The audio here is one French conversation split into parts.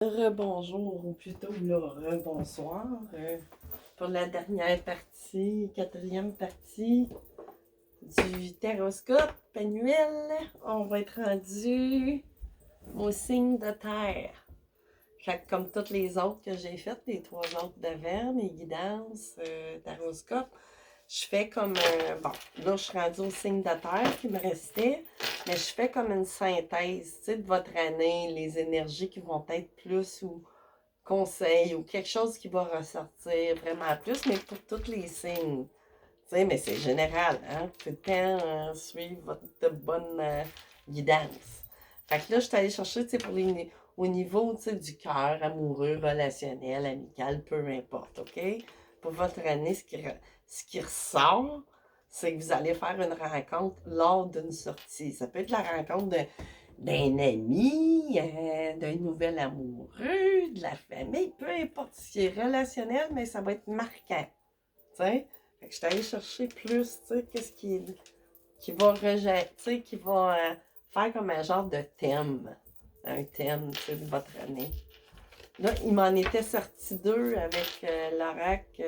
Rebonjour, ou plutôt le rebonsoir, pour la dernière partie, quatrième partie du taroscope annuel. On va être rendu au signe de terre. Fait que comme toutes les autres que j'ai faites, les trois autres devant, mes guidances, taroscope, je fais comme bon, là je suis rendue au signe de terre qui me restait, mais je fais comme une synthèse, tu sais, de votre année, les énergies qui vont être plus ou conseil ou quelque chose qui va ressortir vraiment plus, mais pour tous les signes. Tu sais, mais c'est général, hein? Tout le temps suivre votre bonne guidance. Fait que là, je suis allée chercher, tu sais, au niveau, tu sais, du cœur, amoureux, relationnel, amical, peu importe, OK? Pour votre année, ce qui ressort, c'est que vous allez faire une rencontre lors d'une sortie. Ça peut être la rencontre d'un ami, d'un nouvel amoureux, de la famille, peu importe ce qui est relationnel, mais ça va être marquant. Tu sais? Fait que je suis allée chercher plus, tu sais, qu'est-ce qui va rejeter, tu sais, qui va faire comme un genre de thème. Un thème, tu sais, de votre année. Là, il m'en était sorti deux avec l'oracle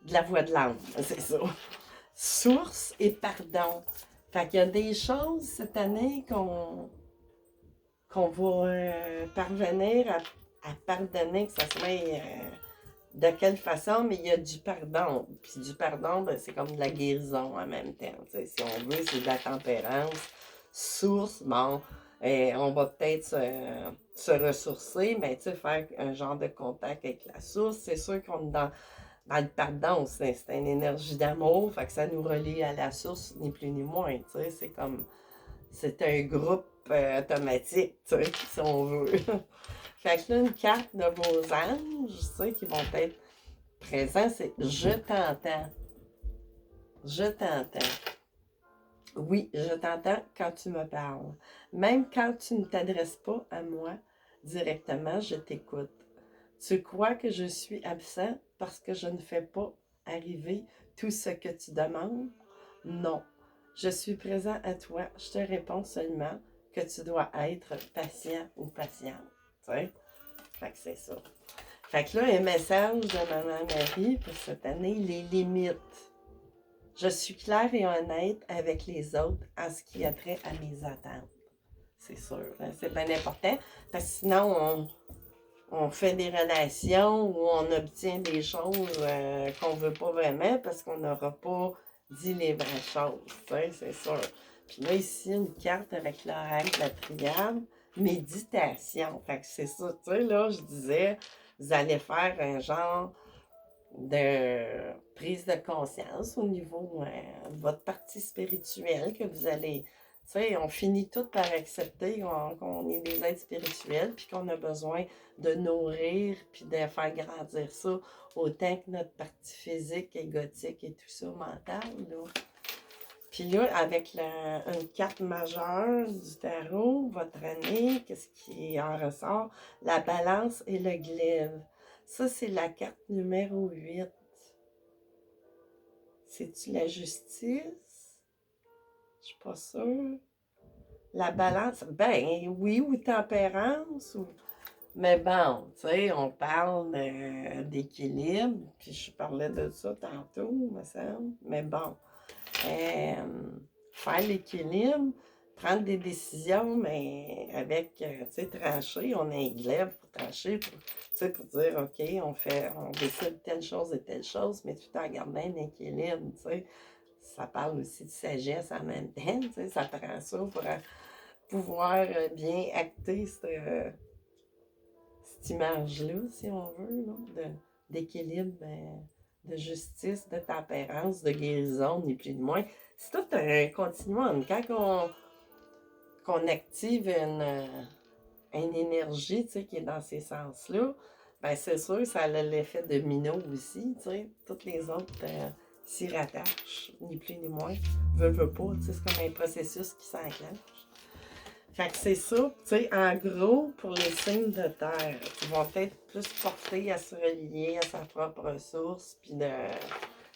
de la voix de l'âme, c'est ça. Source et pardon. Fait qu'il y a des choses cette année qu'on va parvenir à pardonner, que ça soit de quelle façon, mais il y a du pardon. Puis du pardon, ben, c'est comme de la guérison en même temps. T'sais. Si on veut, c'est de la tempérance. Source, bon, on va peut-être se ressourcer, mais faire un genre de contact avec la source. C'est sûr qu'on est dans le pardon, c'est une énergie d'amour, fait que ça nous relie à la source, ni plus ni moins. C'est comme c'est un groupe automatique, si on veut. Fait que là, une carte de vos anges, qui vont être présents, c'est je t'entends. Je t'entends. Oui, je t'entends quand tu me parles. Même quand tu ne t'adresses pas à moi directement, je t'écoute. Tu crois que je suis absent parce que je ne fais pas arriver tout ce que tu demandes? Non. Je suis présent à toi. Je te réponds seulement que tu dois être patient ou patiente. Tu sais? Fait que c'est ça. Fait que là, un message de Maman Marie pour cette année, les limites. Je suis claire et honnête avec les autres en ce qui a trait à mes attentes. C'est sûr, hein? C'est bien important parce que sinon, on fait des relations où on obtient des choses qu'on ne veut pas vraiment parce qu'on n'aura pas dit les vraies choses. C'est sûr. Puis là, ici, une carte avec l'oracle de la triade, méditation. Fait que c'est ça, tu sais, là, je disais, vous allez faire un genre de prise de conscience au niveau de votre partie spirituelle que vous allez. Tu sais, on finit tout par accepter qu'on est des êtres spirituels puis qu'on a besoin de nourrir puis de faire grandir ça autant que notre partie physique, égotique et tout ça, mentale. Là. Puis là, avec une carte majeure du tarot, votre année, qu'est-ce qui en ressort? La balance et le glaive. Ça, c'est la carte numéro 8. C'est-tu la justice? Je suis pas sûre. La balance, ben oui, ou tempérance, ou... mais bon, tu sais, on parle d'équilibre, puis je parlais de ça tantôt, me semble, mais bon. Faire l'équilibre, prendre des décisions, mais avec, tu sais, trancher, on a un glaive pour trancher, pour dire, OK, on décide telle chose et telle chose, mais tout en gardant un équilibre, tu sais. Ça parle aussi de sagesse en même temps, tu sais, ça prend ça pour pouvoir bien acter cette image-là, si on veut, là, d'équilibre, de justice, de tempérance, de guérison, ni plus ni moins. C'est tout un continuum. Qu'on active une énergie qui est dans ces sens-là, ben c'est sûr, ça a l'effet de domino aussi. Toutes les autres s'y rattachent, ni plus ni moins. Veut pas, c'est comme un processus qui s'enclenche. Fait que c'est ça, tu sais, en gros, pour les signes de terre, qui vont être plus portés à se relier à sa propre ressource, puis de,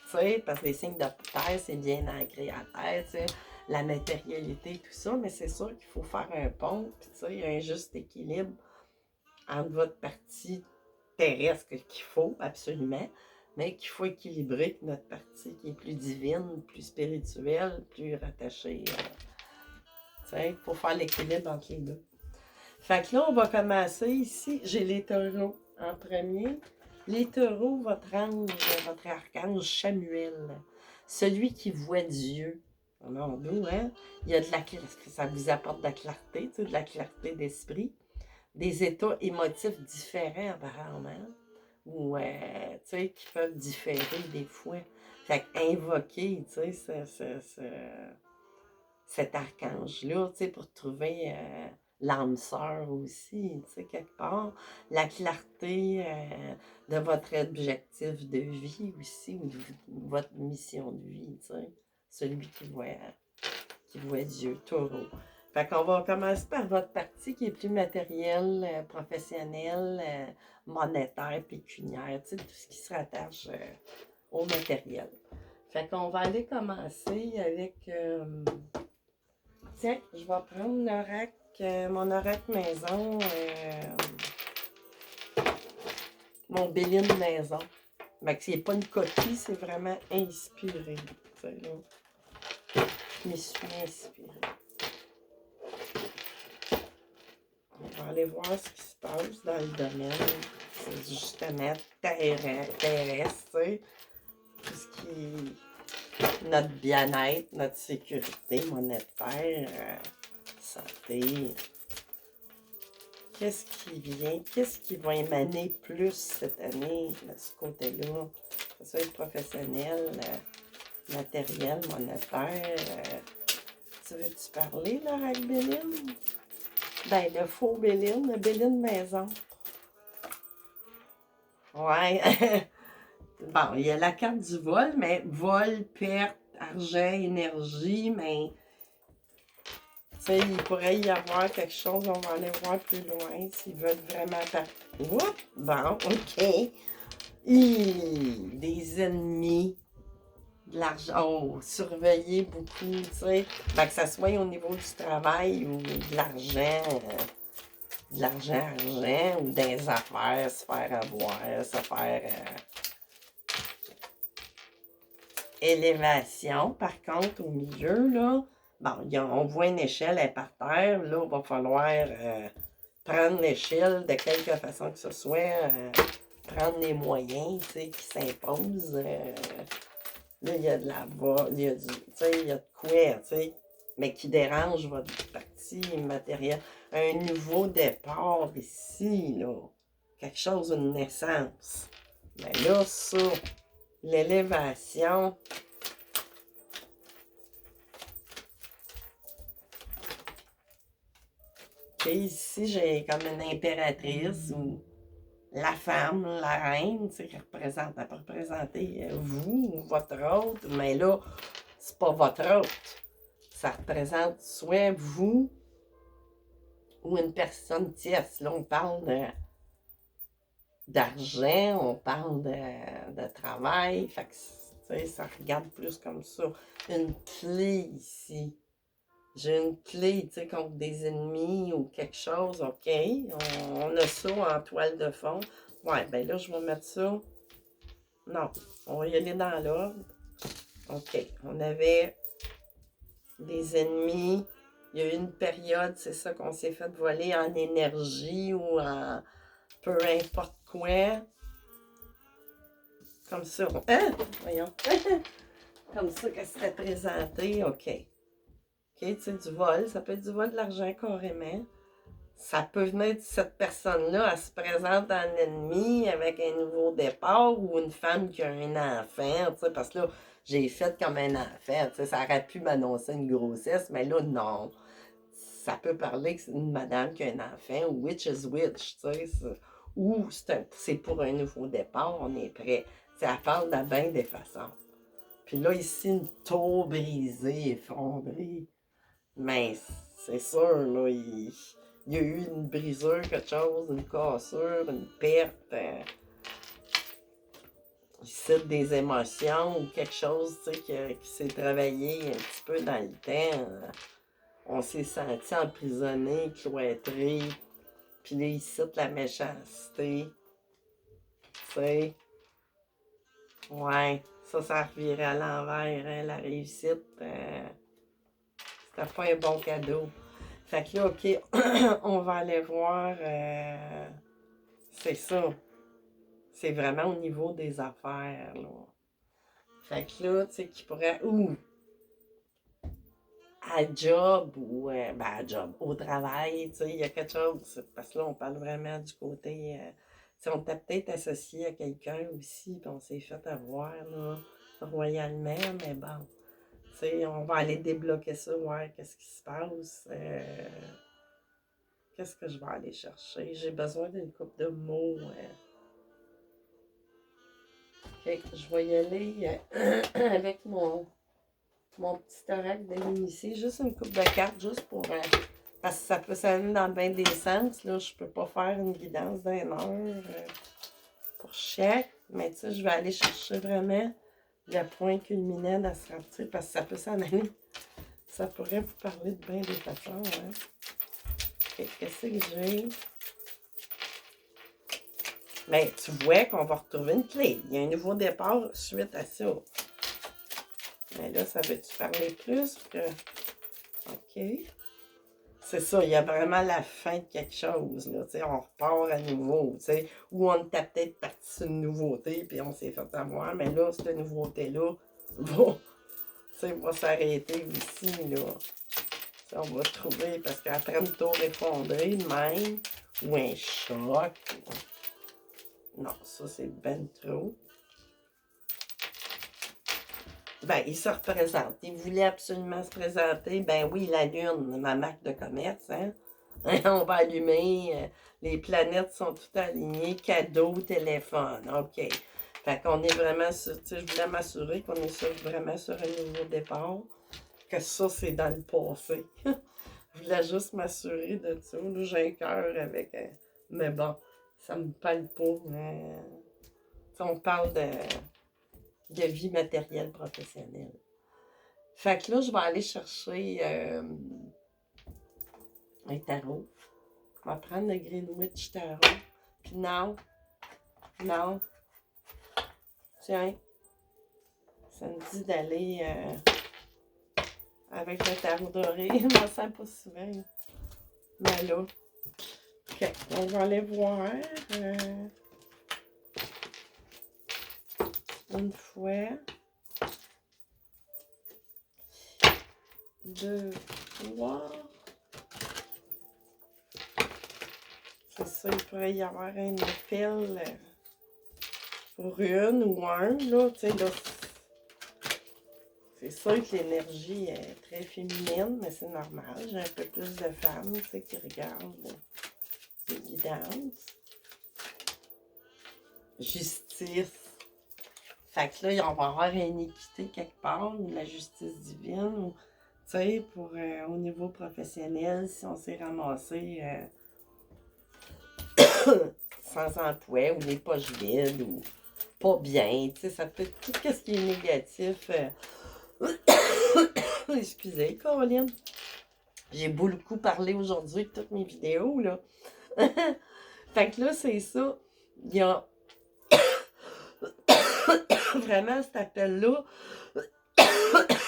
tu sais, parce que les signes de terre, c'est bien ancré à terre, tu sais. la matérialité, tout ça, mais c'est sûr qu'il faut faire un pont, puis tu sais, un juste équilibre entre votre partie terrestre qu'il faut absolument, mais qu'il faut équilibrer notre partie qui est plus divine, plus spirituelle, plus rattachée. Tu sais, il faut faire l'équilibre entre les deux. Fait que là, on va commencer ici. J'ai les taureaux en premier. Les taureaux, votre ange, votre archange Samuel, celui qui voit Dieu. Alors, nous, hein, il y a de la clarté, ça vous apporte de la clarté, tu sais, de la clarté d'esprit, des états émotifs différents apparemment, ou, tu sais, qui peuvent différer des fois. Fait qu'invoquer, tu sais, cet archange-là, tu sais, pour trouver l'âme sœur aussi, tu sais, quelque part. La clarté de votre objectif de vie aussi, ou de votre mission de vie, tu sais. Celui qui voit Dieu, taureau. Fait qu'on va commencer par votre partie qui est plus matérielle, professionnelle, monétaire, pécuniaire, tu sais, tout ce qui se rattache au matériel. Fait qu'on va aller commencer avec... tiens, je vais prendre l'oracle, mon oracle maison, mon Béline maison. Mais c'est pas une copie, c'est vraiment inspiré. Là. Je m'y suis inspirée. On va aller voir ce qui se passe dans le domaine. C'est justement terrestre, tu sais. Tout ce qui est notre bien-être, notre sécurité monétaire, santé. Qu'est-ce qui vient? Qu'est-ce qui va émaner plus cette année de ce côté-là? Que ce soit professionnel, matériel, monétaire. Tu veux-tu parler, l'oracle Béline? Ben, le faux Béline, le Béline maison. Ouais. Bon, il y a la carte du vol, mais vol, perte, argent, énergie, mais tu sais, il pourrait y avoir quelque chose, on va aller voir plus loin s'ils veulent vraiment Oups! Bon, ok. Des ennemis, de l'argent. Oh, surveiller beaucoup, tu sais. Ben, que ça soit au niveau du travail ou de l'argent. De l'argent, ou des affaires, se faire avoir, se faire élévation. Par contre, au milieu, là, bon, on voit une échelle, elle est par terre. Là, il va falloir prendre l'échelle de quelque façon que ce soit, prendre les moyens, tu sais, qui s'imposent. Là, il y a de la voix, il y a du, tu sais, il y a de quoi, tu sais, mais qui dérange votre partie matérielle. Un nouveau départ ici, là. Quelque chose, une naissance. Mais là, ça, l'élévation. Et ici, j'ai comme une impératrice ou la femme, la reine, tu sais, qui représente, elle peut représenter vous ou votre hôte, mais là, c'est pas votre hôte. Ça représente soit vous ou une personne tierce. Là, on parle d'argent, on parle de travail, fait que, tu sais, ça regarde plus comme ça. Une clé ici. J'ai une clé, tu sais, contre des ennemis ou quelque chose, ok. On a ça en toile de fond. Ouais, ben là, je vais mettre ça. Non, on va y aller dans l'ordre. Ok, on avait des ennemis. Il y a eu une période, c'est ça, qu'on s'est fait voler en énergie ou en peu importe quoi. Comme ça. Hein? Voyons. Comme ça que c'était présenté, ok. Ok, tu sais, du vol. Ça peut être du vol de l'argent carrément. Ça peut venir de cette personne-là, elle se présente en ennemi avec un nouveau départ ou une femme qui a un enfant, tu sais, parce que là, j'ai fait comme un enfant, tu sais, ça aurait pu m'annoncer une grossesse, mais là, non. Ça peut parler que c'est une madame qui a un enfant, ou witch is witch, tu sais, ou c'est pour un nouveau départ, on est prêt. Tu sais, elle parle de bien des façons. Puis là, ici, une tour brisée, effondrée. Mais c'est sûr, là, il y a eu une brisure, quelque chose, une cassure, une perte. ici des émotions ou quelque chose, tu sais, qui s'est travaillé un petit peu dans le temps. On s'est senti emprisonné, cloîtré. Puis là, ici, la méchanceté. Tu sais. Ouais. Ça revirait à l'envers, hein, la réussite. C'était pas un bon cadeau. Fait que là, OK, on va aller voir. C'est ça. C'est vraiment au niveau des affaires, là. Fait que là, tu sais, qui pourrait. Ou à job, ou. Ben, à job, au travail, tu sais, il y a quelque chose. Parce que là, on parle vraiment du côté. Tu sais, on t'a peut-être associé à quelqu'un aussi, puis on s'est fait avoir, là, royalement, mais bon. Tu sais, on va aller débloquer ça, voir qu'est-ce qui se passe. Qu'est-ce que je vais aller chercher? J'ai besoin d'une coupe de mots. Ok, je vais y aller avec mon petit oracle de l'initié. Juste une coupe de cartes, juste pour. Parce que ça peut s'aller dans bien des sens. Là, je peux pas faire une guidance d'une heure pour chaque. Mais tu sais, je vais aller chercher vraiment le point culminant dans ce rapture parce que ça peut s'en aller. Ça pourrait vous parler de bien des façons. Hein? Ok, qu'est-ce que j'ai? Mais tu vois qu'on va retrouver une clé. Il y a un nouveau départ suite à ça. Mais là, ça veut-tu parler plus? OK. C'est ça, il y a vraiment la fin de quelque chose. Là, on repart à nouveau. Ou on était peut-être parti sur une nouveauté, puis on s'est fait avoir. Mais là, cette nouveauté-là va s'arrêter aussi. Là. On va trouver, parce qu'après une tour effondrée, même, ou un choc. Non, ça, c'est ben trop. Ben, il se représente. Il voulait absolument se présenter. Ben oui, la Lune, ma marque de commerce, hein. On va allumer. Les planètes sont toutes alignées. Cadeau, téléphone. OK. Fait qu'on est vraiment sur. Tu sais, je voulais m'assurer qu'on est vraiment sur un nouveau départ. Que ça, c'est dans le passé. Je voulais juste m'assurer de ça. Là, j'ai un cœur avec. Mais bon, ça me parle pas. On parle de vie matérielle professionnelle. Fait que là, je vais aller chercher un tarot. Je vais prendre le Greenwich Tarot. Puis non, tiens, ça me dit d'aller avec le tarot doré. Je m'en sens pas souvent. Mais là, OK, on va aller voir. Une fois. 2, 3. C'est ça, il pourrait y avoir un appel pour une ou un, là, tu sais, là. C'est sûr que l'énergie est très féminine, mais c'est normal. J'ai un peu plus de femmes, tu sais, qui regardent les guidances. Justice. Fait que là, on va avoir une équité quelque part, ou la justice divine, ou, tu sais, pour au niveau professionnel, si on s'est ramassé sans emploi, ou les poches vides, ou pas bien, tu sais, ça peut être tout ce qui est négatif. Excusez, Caroline. J'ai beaucoup parlé aujourd'hui de toutes mes vidéos, là. Fait que là, c'est ça. Il y a vraiment cet appel-là.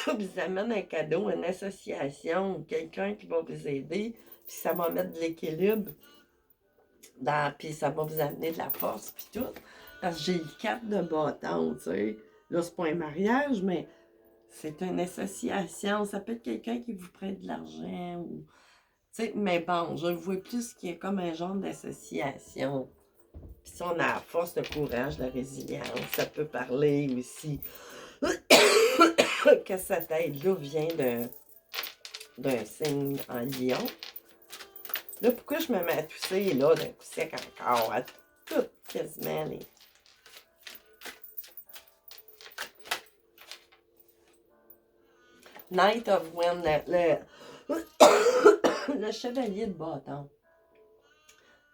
Vous amène un cadeau, une association, ou quelqu'un qui va vous aider, puis ça va mettre de l'équilibre, puis ça va vous amener de la force, puis tout. Parce que j'ai le 4 de bâton, tu sais. Là, c'est pas un mariage, mais c'est une association. Ça peut être quelqu'un qui vous prête de l'argent, ou... mais bon, je le vois plus qu'il y a comme un genre d'association. Puis si on a la force, le courage, la résilience, ça peut parler aussi que cette aide-là vient d'un signe en lion. Là, pourquoi je me mets à tousser, là, d'un coup sec encore, à tout, quasiment, les... Knight of Wind, le chevalier de bâton.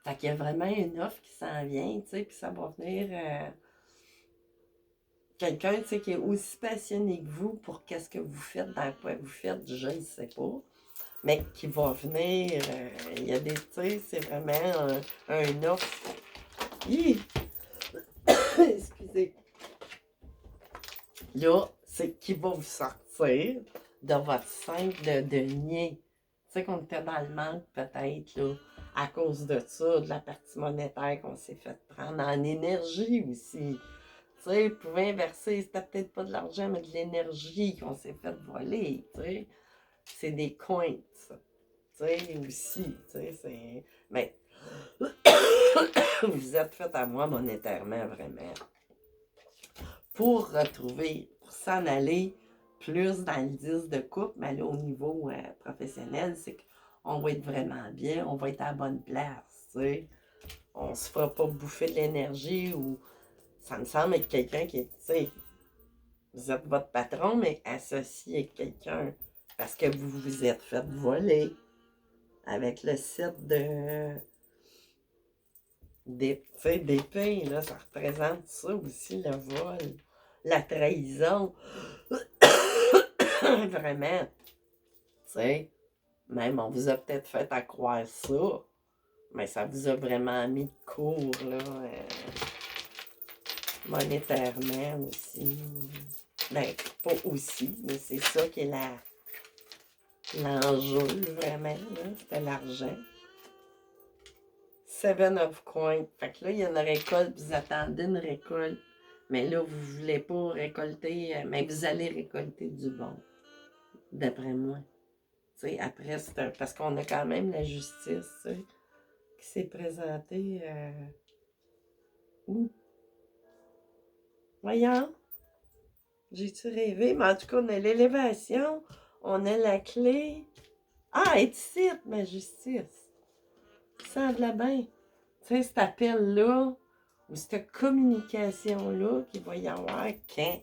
Fait qu'il y a vraiment une offre qui s'en vient, tu sais, puis ça va venir quelqu'un, tu sais, qui est aussi passionné que vous pour qu'est-ce que vous faites, dans quoi vous faites, je ne sais pas. Mais qui va venir, il y a des, tu sais, c'est vraiment un offre. Excusez. Là, c'est qui va vous sortir de votre cintre de niais. Tu sais qu'on était dans le manque peut-être, là, à cause de ça, de la partie monétaire qu'on s'est fait prendre en énergie aussi. Tu sais, vous pouvez inverser, c'était peut-être pas de l'argent, mais de l'énergie qu'on s'est fait voler, tu sais. C'est des coins, ça. Tu sais, aussi, tu sais, c'est... Mais vous êtes fait à moi monétairement, vraiment. Pour retrouver, pour s'en aller plus dans le 10 de couple, mais là, au niveau professionnel, c'est qu'on va être vraiment bien, on va être à la bonne place, tu sais. On se fera pas bouffer de l'énergie ou ça me semble être quelqu'un qui est, tu sais, vous êtes votre patron, mais associé avec quelqu'un parce que vous vous êtes fait voler avec le site de d'épée, là, ça représente ça aussi, le vol, la trahison. Vraiment, tu sais, même on vous a peut-être fait à croire ça, mais ça vous a vraiment mis de court, là, monétairement aussi. Ben, pas aussi, mais c'est ça qui est l'enjeu, vraiment, là, c'était l'argent. Seven of Coins. Fait que là, il y a une récolte, vous attendez une récolte. Mais là, vous ne voulez pas récolter, mais vous allez récolter du bon, d'après moi. T'sais, après, parce qu'on a quand même la justice, qui s'est présentée. Où? Voyons, j'ai-tu rêvé? Mais en tout cas, on a l'élévation, on a la clé. Ah, et ici, ma justice. Semble bien. Tu sais, cet appel-là, ou cette communication-là qu'il va y avoir quand?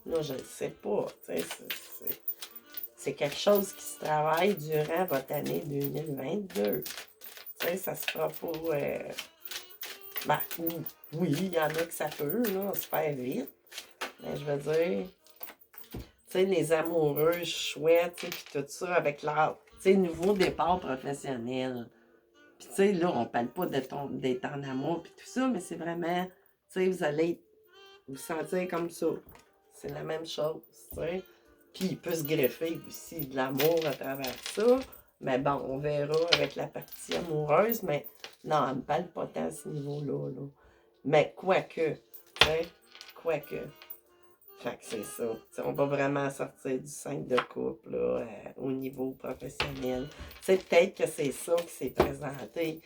Là, je ne sais pas. Tu sais, c'est quelque chose qui se travaille durant votre année 2022. Tu sais, ça se fera pas... ben, oui, il y en a que ça peut, là, se faire vite. Mais je veux dire, tu sais, les amoureux chouettes, tu sais, puis tout ça, avec leur, tu sais, nouveau départ professionnel. Puis, tu sais, là, on parle pas d'être en amour, puis tout ça, mais c'est vraiment, tu sais, vous allez vous sentir comme ça. C'est la même chose, tu sais. Puis, il peut se greffer aussi de l'amour à travers ça. Mais bon, on verra avec la partie amoureuse, mais non, elle me parle pas tant à ce niveau-là, là. Mais quoique, tu sais, quoique. Fait que c'est ça. T'sais, on va vraiment sortir du 5 de couple, là, au niveau professionnel. Tu sais, peut-être que c'est ça qui s'est présenté.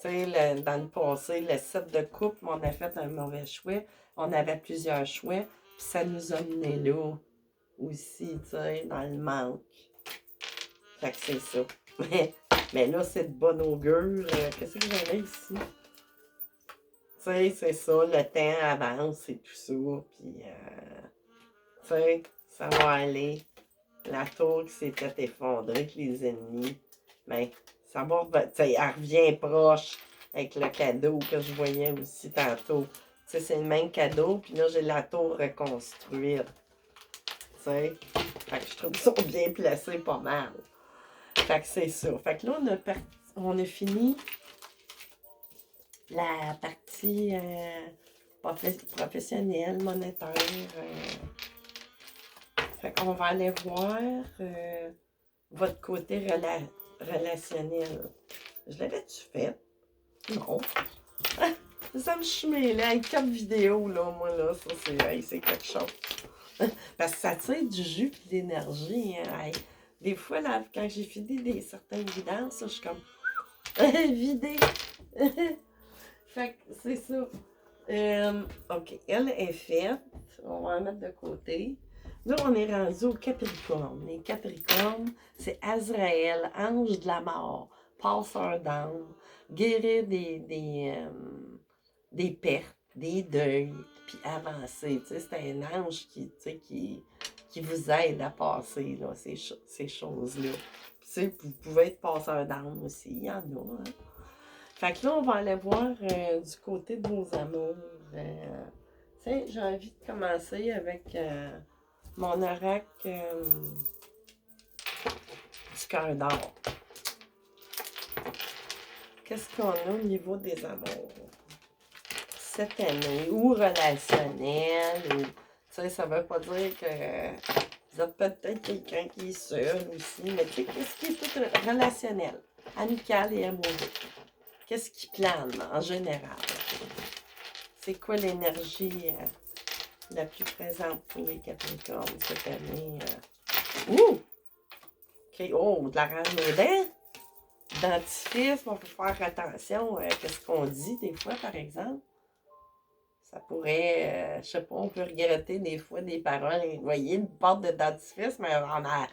Tu sais, dans le passé, le 7 de couple, on a fait un mauvais choix. On avait plusieurs choix, puis ça nous a mené là aussi, tu sais, dans le manque. Fait que c'est ça. Mais là, c'est de bon augure. Qu'est-ce que j'avais ici? Tu sais, c'est ça, le temps avance et tout ça, puis, tu sais, ça va aller. La tour qui s'était effondrée avec les ennemis, mais ça va, tu sais, elle revient proche avec le cadeau que je voyais aussi tantôt. Tu sais, c'est le même cadeau, puis là, j'ai la tour reconstruite. Tu sais, fait que je trouve qu'ils sont bien placés pas mal. Fait que c'est ça. Fait que là, on a fini la partie professionnelle, monétaire. Fait qu'on va aller voir votre côté relationnel. Je l'avais-tu fait? Non. Ça me chumait là, avec 4 vidéos, là, moi, là, ça, c'est quelque chose. Parce que ça tire du jus et de l'énergie, hein. Hey. Des fois, là, quand j'ai fini certaines vidanges, je suis comme vidée. Fait que c'est ça. OK, elle est faite. On va la mettre de côté. Là, on est rendu au Capricorne. Les Capricornes, c'est Azraël, ange de la mort, passeur d'âme, guérir des pertes, des deuils, puis avancer. Tu sais, c'est un ange qui vous aide à passer là, ces choses-là. Puis, tu sais, vous pouvez être passeur d'âme aussi, il y en a. Hein? Fait que là, on va aller voir du côté de vos amours. Tiens, j'ai envie de commencer avec mon oracle du cœur d'or. Qu'est-ce qu'on a au niveau des amours cette année, ou relationnel, ou, tu sais, ça veut pas dire que vous êtes peut-être quelqu'un qui est seul aussi, mais tu sais, qu'est-ce qui est tout relationnel, amical et amoureux? Qu'est-ce qui plane en général? C'est quoi l'énergie la plus présente pour les Capricornes cette année? Ouh! OK, oh, de la rage aux dents. Dentifrice, on peut faire attention à ce qu'on dit des fois, par exemple. Ça pourrait, je sais pas, on peut regretter des fois des paroles. Vous voyez, une porte de dentifrice, mais on a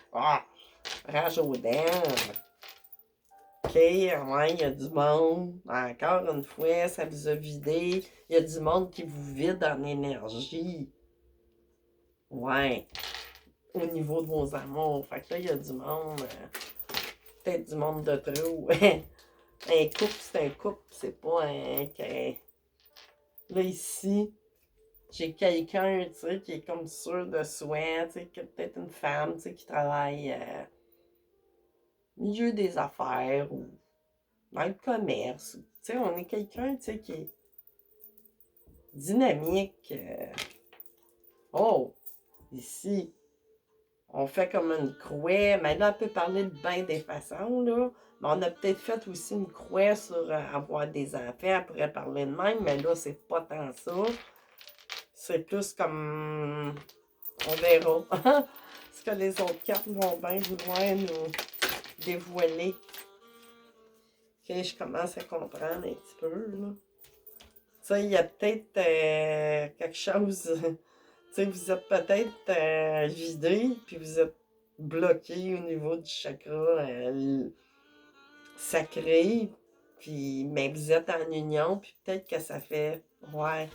rage aux dents. OK, ouais, il y a du monde. Encore une fois, ça vous a vidé. Il y a du monde qui vous vide en énergie. Ouais, au niveau de vos amours. Fait que là, il y a du monde, peut-être du monde de trop. Un couple, c'est un couple, c'est pas un... Là, ici, j'ai quelqu'un, tu sais, qui est comme sûr de soi, tu sais, peut-être une femme, tu sais, qui travaille au milieu des affaires ou dans le commerce. Tu sais, on est quelqu'un, tu sais, qui est dynamique. Oh, ici, on fait comme une croix, mais là, on peut parler de bien des façons, là. Mais on a peut-être fait aussi une croix sur avoir des enfants, on pourrait parler de même, mais là, c'est pas tant ça. C'est plus comme... On verra ce que les autres cartes vont bien vouloir nous dévoiler. Ok, je commence à comprendre un petit peu, là. Tu sais, il y a peut-être quelque chose... Tu sais, vous êtes peut-être vidé, puis vous êtes bloqué au niveau du chakra sacré, puis mais vous êtes en union, puis peut-être que ça fait... Ouais,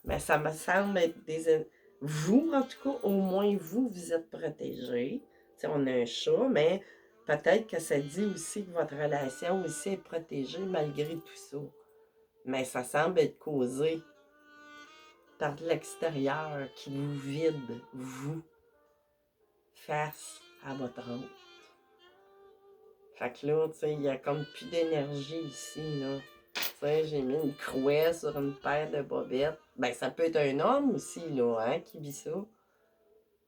mais ça me semble être des... Vous, en tout cas, au moins vous, vous êtes protégés. T'sais, on a un chat, mais peut-être que ça dit aussi que votre relation aussi est protégée malgré tout ça. Mais ça semble être causé par l'extérieur qui vous vide, vous, face à votre autre. Fait que là, tu sais, il y a comme plus d'énergie ici, là. Tu sais, j'ai mis une croix sur une paire de bobettes. Ben, ça peut être un homme aussi, là, hein, qui vit ça.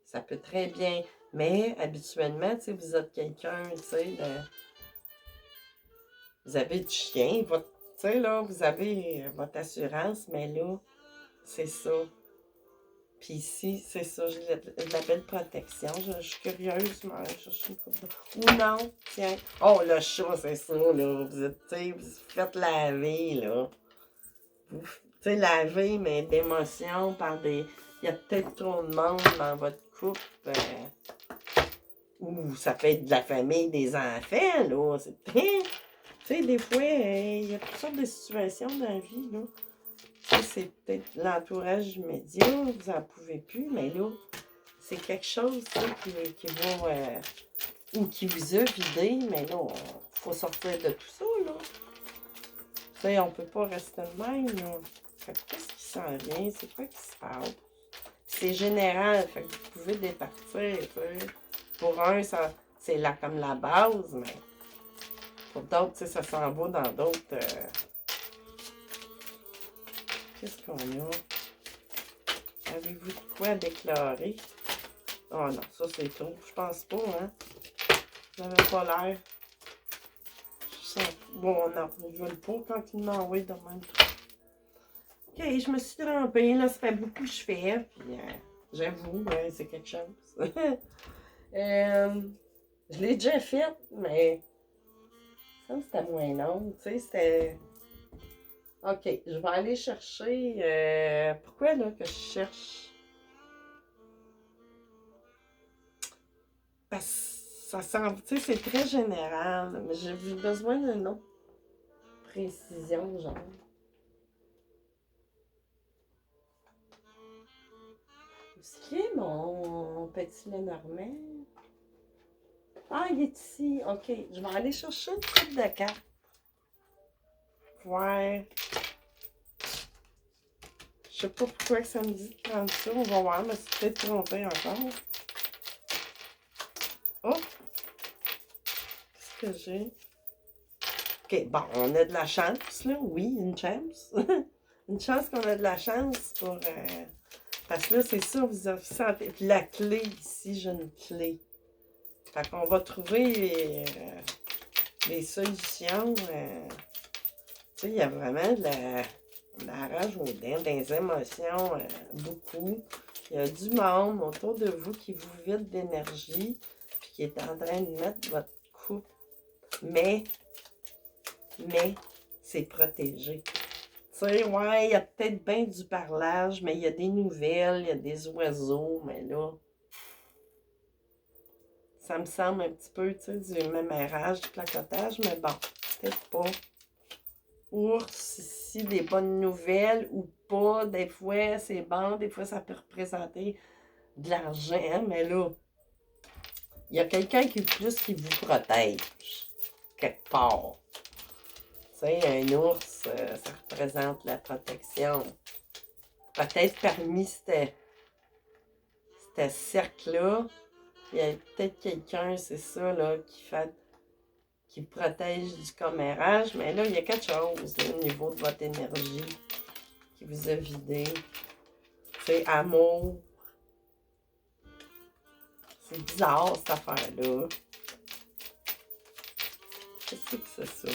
Ça peut très bien. Mais habituellement, tu sais, vous êtes quelqu'un, tu sais, de... Vous avez du chien, votre... Tu sais, là, vous avez votre assurance, mais là, c'est ça. Puis ici, c'est ça, j'ai de la belle protection. Je suis curieuse, mais je cherche une coupe de... Ou non, tiens. Oh, le chat, c'est ça, là. Vous êtes, tu sais, vous faites laver, là. Vous, tu sais, laver, mais d'émotion par des... Il y a peut-être trop de monde dans votre couple. Ou ça peut être de la famille, des enfants, là. C'est... Tu sais, des fois, il y a toutes sortes de situations dans la vie, là. Tu sais, c'est peut-être l'entourage immédiat, vous n'en pouvez plus, mais là, c'est quelque chose, tu sais, qui va... ou qui vous a vidé, mais là, il faut sortir de tout ça, là. Tu sais, on peut pas rester de même, là. Fait que qu'est-ce qui s'en vient? C'est quoi qui se passe? C'est général, fait que vous pouvez départir, tu sais. Pour un, ça, c'est là comme la base, mais pour d'autres, tu sais, ça s'en va dans d'autres... Qu'est-ce qu'on a? Avez-vous de quoi à déclarer? Oh non, ça c'est trop. Je pense pas, hein? Vous n'avez pas l'air. Bon, non, je veux pas quand il m'envoie de même. Ok, je me suis trompée. Là, ça fait beaucoup que je fais. Puis, j'avoue, c'est quelque chose. Je l'ai déjà fait, mais ça, c'était moins long. Tu sais, c'était... Ok, je vais aller chercher... Pourquoi, là, que je cherche? Parce que ça semble... Tu sais, c'est très général. Mais j'ai besoin d'une autre précision, genre. Où est mon petit Lenormand? Ah, il est ici. OK. Je vais aller chercher une coupe de cartes. Ouais. Je sais pas pourquoi que ça me dit de prendre ça. On va voir, mais c'est peut-être trompé encore. Oh! Qu'est-ce que j'ai? OK, bon, on a de la chance, là. Oui, une chance. Une chance qu'on a de la chance pour... parce que là, c'est ça, vous avez senti. Puis la clé, ici, j'ai une clé. Fait qu'on va trouver les solutions. Tu sais, il y a vraiment de la rage aux dents, des émotions, beaucoup. Il y a du monde autour de vous qui vous vide d'énergie, puis qui est en train de mettre votre couple. Mais, c'est protégé. Tu sais, ouais, il y a peut-être bien du parlage, mais il y a des nouvelles, il y a des oiseaux, mais là, ça me semble un petit peu, tu sais, du mémérage, du placotage, mais bon, peut-être pas. Ours, ici, des bonnes nouvelles ou pas, des fois c'est bon, des fois ça peut représenter de l'argent, mais là, il y a quelqu'un qui qui vous protège, quelque part. Tu sais, un ours, ça représente la protection. Peut-être parmi ce cercle-là, il y a peut-être quelqu'un, c'est ça, là, qui protège du commérage, mais là, il y a quelque chose là, au niveau de votre énergie qui vous a vidé. C'est amour. C'est bizarre, cette affaire-là. Qu'est-ce que c'est ça?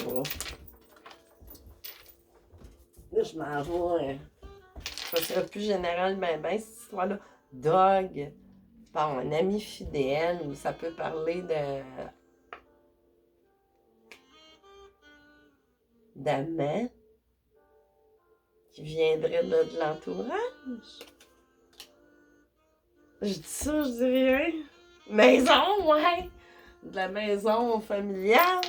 Là, je m'en vais. Ça sera plus général, ben, cette histoire-là. Dog. Bon, un ami fidèle, ou ça peut parler d'amant qui viendrait de l'entourage. Je dis ça, je dis rien. Maison, ouais. De la maison familiale.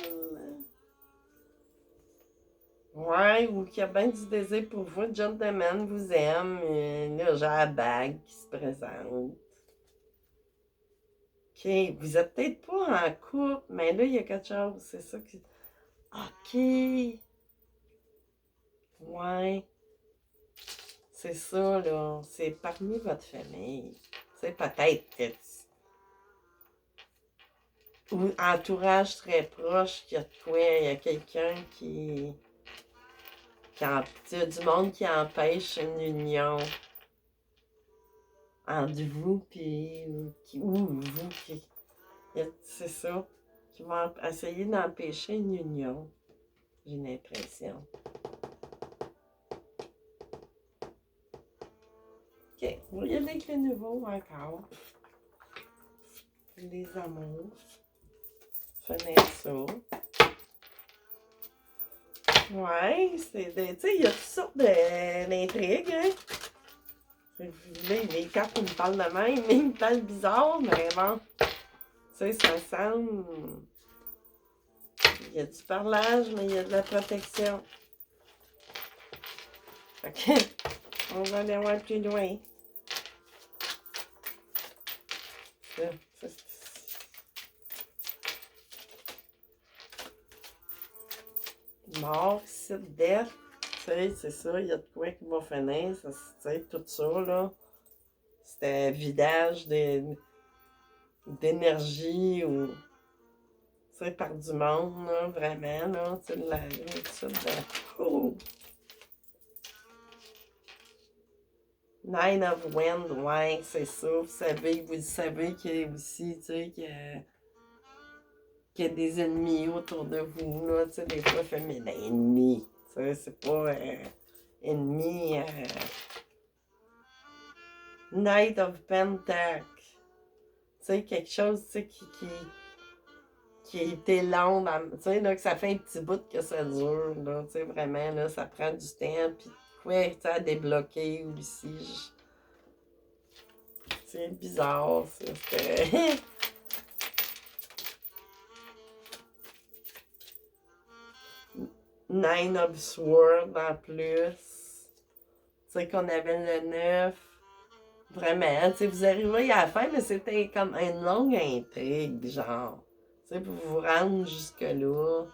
Ouais, ou qu'il y a bien du désir pour vous. Le gentleman vous aime. Là, j'ai la bague qui se présente. OK, vous êtes peut-être pas en couple, mais là, il y a quelque chose. C'est ça qui... OK. Ouais. C'est ça, là. C'est parmi votre famille. C'est peut-être que... Ou entourage très proche, qu'il y a de quoi, il y a quelqu'un qui il y a du monde qui empêche une union entre vous puis ou vous qui c'est ça qui vont essayer d'empêcher une union, j'ai l'impression. OK, on va y aller avec le nouveau encore. Les amours. Fenêtre ça. Ouais, c'est tu sais, il y a toutes sortes d'intrigues, hein? Là, les cartes me parlent de même, ils me parlent bizarre, mais bon. Tu sais, ça semble. Il y a du parlage, mais il y a de la protection. OK. On va aller voir plus loin. Ça, mort, site, death. Tu sais, c'est ça, il y a de quoi qui va finir. Tu sais, tout ça, là. C'était vidage d'énergie ou. Tu sais, par du monde, là, vraiment, là. Tu sais, de la. Oh! Nine of Wind, ouais, c'est ça. Vous savez qu'il y a aussi, tu sais, qu'il y a des ennemis autour de vous, là, tu sais, des fois, féminins, ennemis. Tu sais, c'est pas ennemi. Knight of Pentacle. Tu sais, quelque chose, tu sais, qui a été long, tu sais, là, que ça fait un petit bout que ça dure, là, tu sais, vraiment, là, ça prend du temps, puis quoi, tu sais, à débloquer aussi. C'est bizarre, ça. Nine of Swords en plus. Tu sais qu'on avait le 9. Vraiment, tu sais, vous arrivez à la fin, mais c'était comme une longue intrigue, genre. Tu sais, pour vous rendre jusque-là.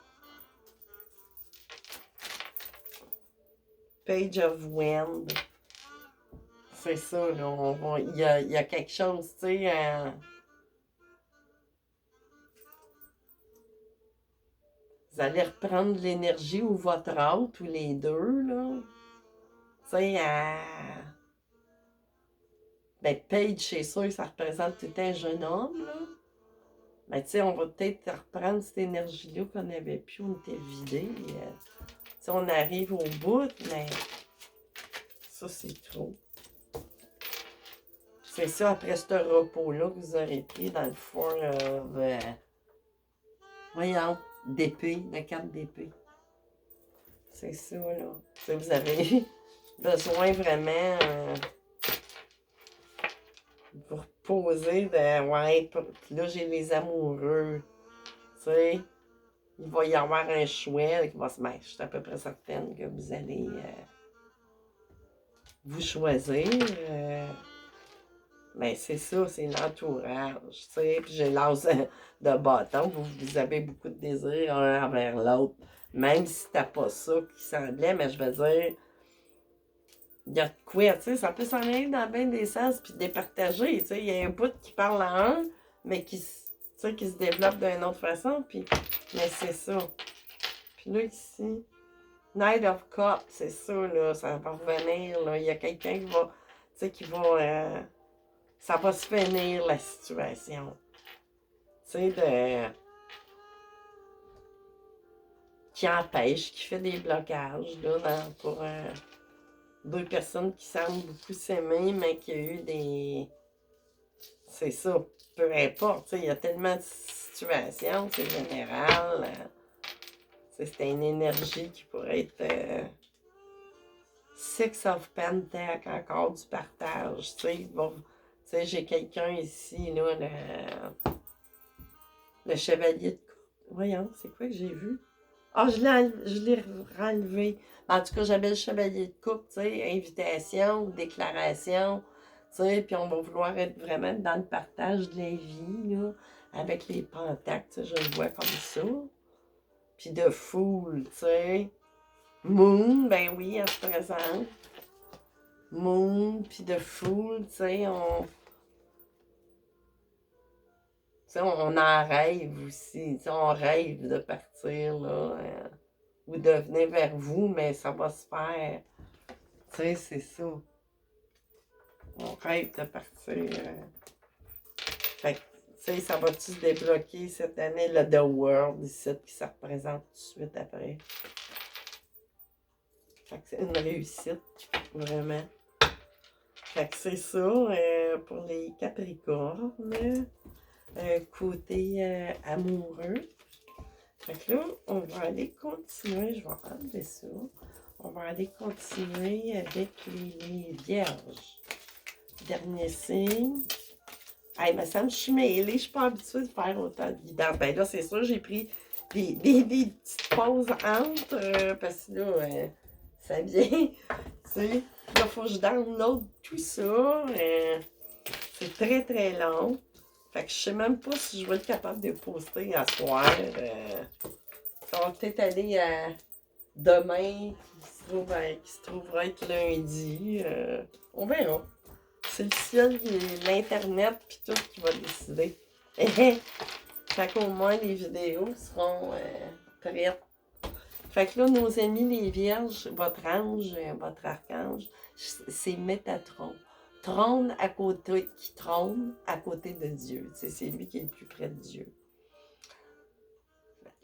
Page of Wind. C'est ça, là. Il y a quelque chose, tu sais. Vous allez reprendre l'énergie ou votre hôte, ou les deux, là. Tu sais, ben, Paige, c'est sûr, ça représente tout un jeune homme, là. Mais tu sais, on va peut-être reprendre cette énergie-là qu'on n'avait plus, on était vidé. Tu sais, on arrive au bout, mais ça, c'est trop. C'est ça, après ce repos-là que vous aurez pris dans le fond, voyons, d'épée, de carte d'épée. C'est ça, là. Si vous avez besoin vraiment de vous reposer, de, ouais, là, j'ai les amoureux, tu sais. Il va y avoir un choix qui va se mettre. Je suis à peu près certaine que vous allez vous choisir. Mais c'est ça, c'est l'entourage, tu sais. Puis j'ai l'as de bâton. Vous avez beaucoup de désir un envers l'autre. Même si c'était pas ça qui semblait, mais je veux dire, il y a de quoi, tu sais. Ça peut s'en aller dans bien des sens puis départager, tu sais. Il y a un bout qui parle à un, mais qui se développe d'une autre façon. Puis, mais c'est ça. Puis là, ici, Knight of Cups, c'est ça, là. Ça va revenir, là. Il y a quelqu'un qui va, tu sais, qui va. Ça va se finir, la situation. Tu sais, qui empêche, qui fait des blocages, là, pour deux personnes qui semblent beaucoup s'aimer, mais qui a eu des... C'est ça, peu importe, tu sais, il y a tellement de situations, c'est général. C'est une énergie qui pourrait être... Six of Pentacles, encore du partage, tu sais, bon, tu sais, j'ai quelqu'un ici, là, le chevalier de coupe. Voyons, c'est quoi que j'ai vu? Ah, je l'ai relevé. En tout cas, j'avais le chevalier de coupe, tu sais, invitation, déclaration, tu sais, puis on va vouloir être vraiment dans le partage de la vie, là, avec les pentacles, tu sais, je le vois comme ça. Puis de foule, tu sais. Moon, ben oui, elle se présente. Moon, puis de foule, tu sais, on en rêve aussi. On rêve de partir, là, ou de venir vers vous, mais ça va se faire. Tu sais, c'est ça. On rêve de partir. Fait que, tu sais, ça va-tu se débloquer cette année, le The World, ici, qui se représente tout de suite après. Fait que c'est une réussite, vraiment. Fait que c'est ça pour les Capricornes. Côté amoureux. Fait que là, on va aller continuer. Je vais enlever ça. On va aller continuer avec les vierges. Dernier signe. Hey, me semble que je suis mêlée. Je suis pas habituée de faire autant de guidance. Ben là, c'est sûr, j'ai pris des petites pauses entre. Parce que là, ça vient. Tu sais, là, il faut que je download tout ça. C'est très, très long. Fait que je sais même pas si je vais être capable de poster à soir. Ça va peut-être aller à demain, qui se trouvera être lundi. On verra. C'est le ciel, l'Internet, puis tout qui va décider. Fait qu'au moins, les vidéos seront prêtes. Fait que là, nos amis les vierges, votre ange, votre archange, c'est Métatron. Trône à côté, qui trône à côté de Dieu. C'est lui qui est le plus près de Dieu.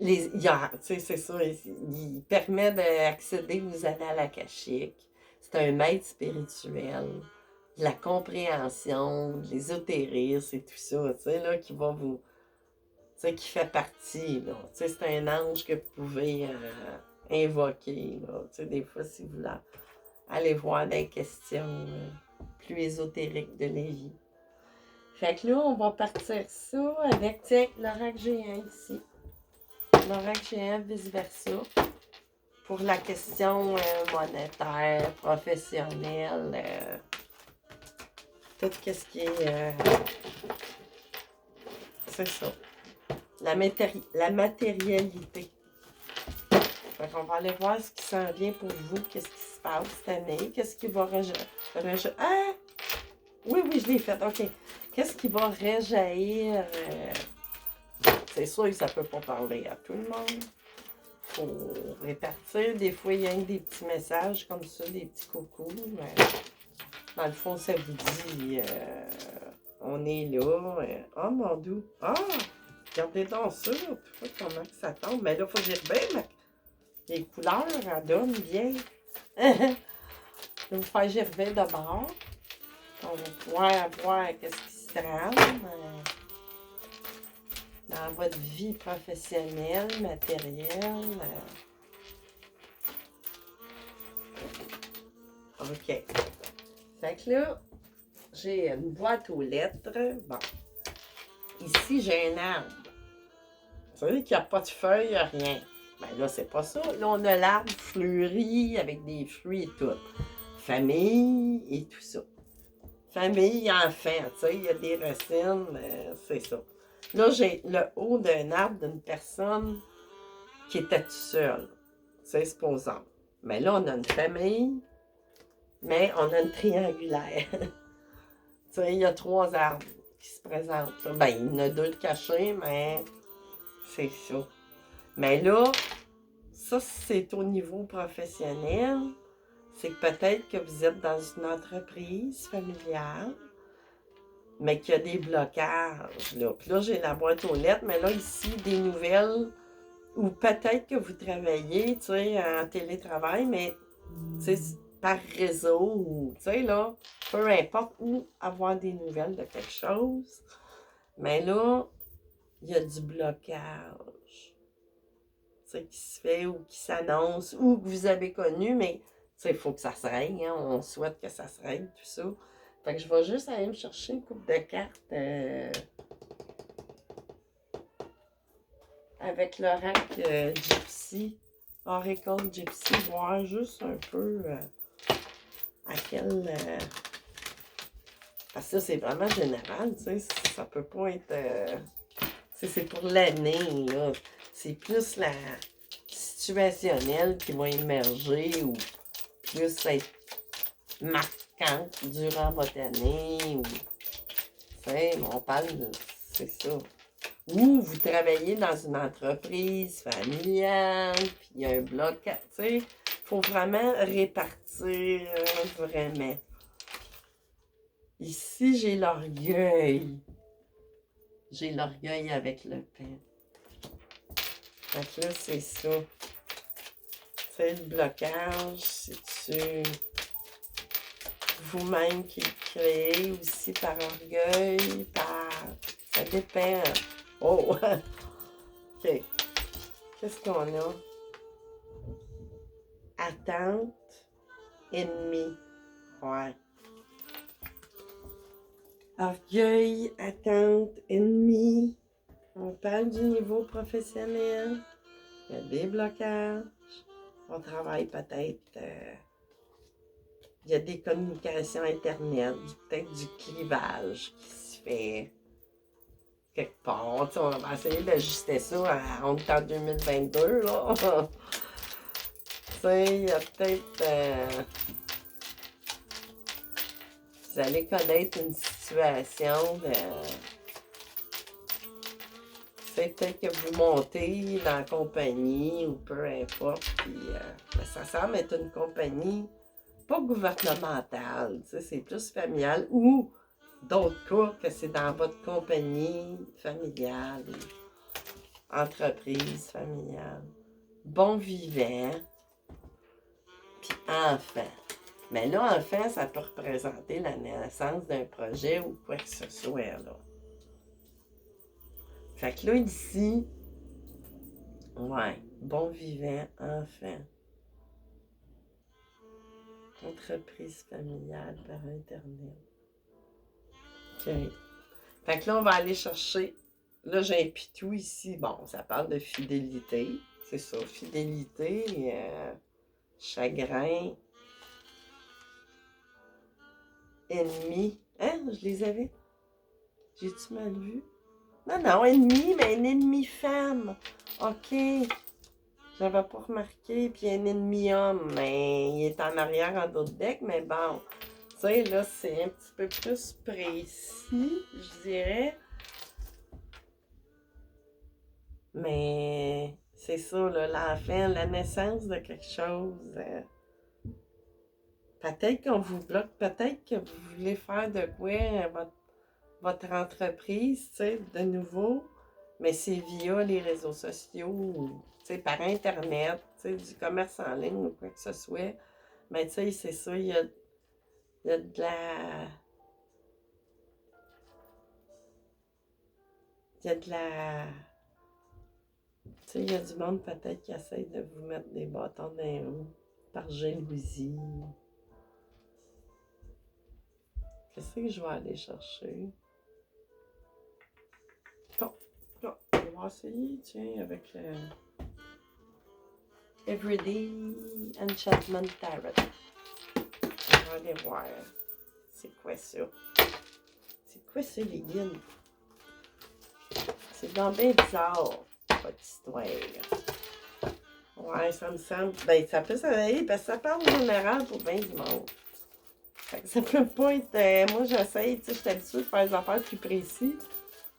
C'est ça, il permet d'accéder aux annales akashiques. C'est un maître spirituel, de la compréhension, de l'ésotérisme et tout ça, tu sais, là, qui va vous... Tu sais, qui fait partie, là. Tu sais, c'est un ange que vous pouvez invoquer, là. Tu sais, des fois, si vous voulez aller voir des questions plus ésotériques de la vie. Fait que là, on va partir ça avec, tiens, l'oracle géant ici. L'oracle géant, vice-versa. Pour la question monétaire, professionnelle, tout ce qui est... c'est ça. La matérialité. Fait qu'on va aller voir ce qui s'en vient pour vous, qu'est-ce qui se passe cette année, qu'est-ce qui va Ah! Oui, oui, je l'ai fait. OK. Qu'est-ce qui va réjaillir? C'est sûr que ça peut pas parler à tout le monde. Faut répartir. Des fois, il y a des petits messages comme ça, des petits coucous. Mais dans le fond, ça vous dit on est là. Oh mon Dieu. Ah! Regardez donc ça. Comment que ça tombe. Mais là, il faut dire bien, mais les couleurs, elles donnent bien. Je vais vous faire gerber de bord. On va pouvoir voir qu'est-ce qui se trame dans votre vie professionnelle, matérielle. OK. Fait que là, j'ai une boîte aux lettres. Bon. Ici, j'ai un arbre. Vous savez qu'il n'y a pas de feuilles, rien. Ben là, c'est pas ça. Là, on a l'arbre fleuri avec des fruits et tout. Famille et tout ça. Famille, enfant, tu sais, il y a des racines, c'est ça. Là, j'ai le haut d'un arbre d'une personne qui était toute seule, c'est supposant. Mais là, on a une famille, mais on a une triangulaire. Tu sais, il y a 3 arbres qui se présentent. Ben, il y en a 2 cachés, mais c'est ça. Mais là, ça, c'est au niveau professionnel. C'est que peut-être que vous êtes dans une entreprise familiale, mais qu'il y a des blocages, là. Puis là, j'ai la boîte aux lettres, mais là, ici, des nouvelles, ou peut-être que vous travaillez, tu sais, en télétravail, mais, tu sais, par réseau, ou, tu sais, là, peu importe où avoir des nouvelles de quelque chose. Mais là, il y a du blocage, tu sais, qui se fait, ou qui s'annonce, ou que vous avez connu, mais, tu sais, il faut que ça se règle, hein, on souhaite que ça se règle, tout ça. Fait que je vais juste aller me chercher une coupe de cartes avec l'oracle Gypsy, Oracle Gypsy, voir juste un peu à quel... parce que ça, c'est vraiment général, tu sais, ça peut pas être... c'est pour l'année, là. C'est plus la situationnelle qui va émerger ou plus être marquante durant votre année ou... Tu sais, on parle de... c'est ça. Ou vous travaillez dans une entreprise familiale, puis il y a un bloc, tu sais, il faut vraiment répartir, vraiment. Ici, j'ai l'orgueil. J'ai l'orgueil avec le pain. Donc là, c'est ça. C'est le blocage, c'est-tu vous-même qui le créez aussi par orgueil, par... Ça dépend. Oh! OK. Qu'est-ce qu'on a? Attente, ennemi. Ouais. Orgueil, attente, ennemi. On parle du niveau professionnel. Il y a des blocages. On travaille peut-être. Il y a des communications Internet, peut-être du clivage qui se fait quelque part. Tu sais, on va essayer d'ajuster ça. On est en 2022, là. Tu sais, il y a peut-être... vous allez connaître une situation de... c'est peut-être que vous montez dans la compagnie ou peu importe, puis ça semble être une compagnie pas gouvernementale, tu sais, c'est plus familial, ou d'autres cas que c'est dans votre compagnie familiale, entreprise familiale, bon vivant, puis enfant. Mais là, enfant, ça peut représenter la naissance d'un projet ou quoi que ce soit, là. Fait que là, ici, ouais, bon vivant, enfant. Entreprise familiale par Internet. OK. Fait que là, on va aller chercher. Là, j'ai un pitou ici. Bon, ça parle de fidélité. C'est ça, fidélité, chagrin, ennemi. Hein? Je les avais? J'ai-tu mal vu? Non, non, ennemi, mais un ennemi femme. OK. J'avais pas remarqué. Puis un ennemi homme, mais il est en arrière en d'autres decks, mais bon. Tu sais, là, c'est un petit peu plus précis, je dirais. Mais c'est ça, là, l'enfant, la naissance de quelque chose. Peut-être qu'on vous bloque, peut-être que vous voulez faire de quoi votre entreprise, tu sais, de nouveau, mais c'est via les réseaux sociaux, ou, tu sais, par Internet, tu sais, du commerce en ligne ou quoi que ce soit. Mais tu sais, c'est ça, il y a de la... Il y a de la... Tu sais, il y a du monde peut-être qui essaie de vous mettre des bâtons dans les roues par jalousie. Qu'est-ce que je vais aller chercher? Bon, bon, on va essayer, tiens, avec le Everyday Enchantment Tarot. On va aller voir. C'est quoi ça? C'est quoi ça, les guides? C'est donc bien bizarre, votre histoire. Ouais, ça me semble. Ben, ça peut s'arrêter parce que ça parle en général pour bien du monde. Fait que ça peut pas être. Moi, j'essaie, tu sais, je suis habituée de faire des affaires plus précises.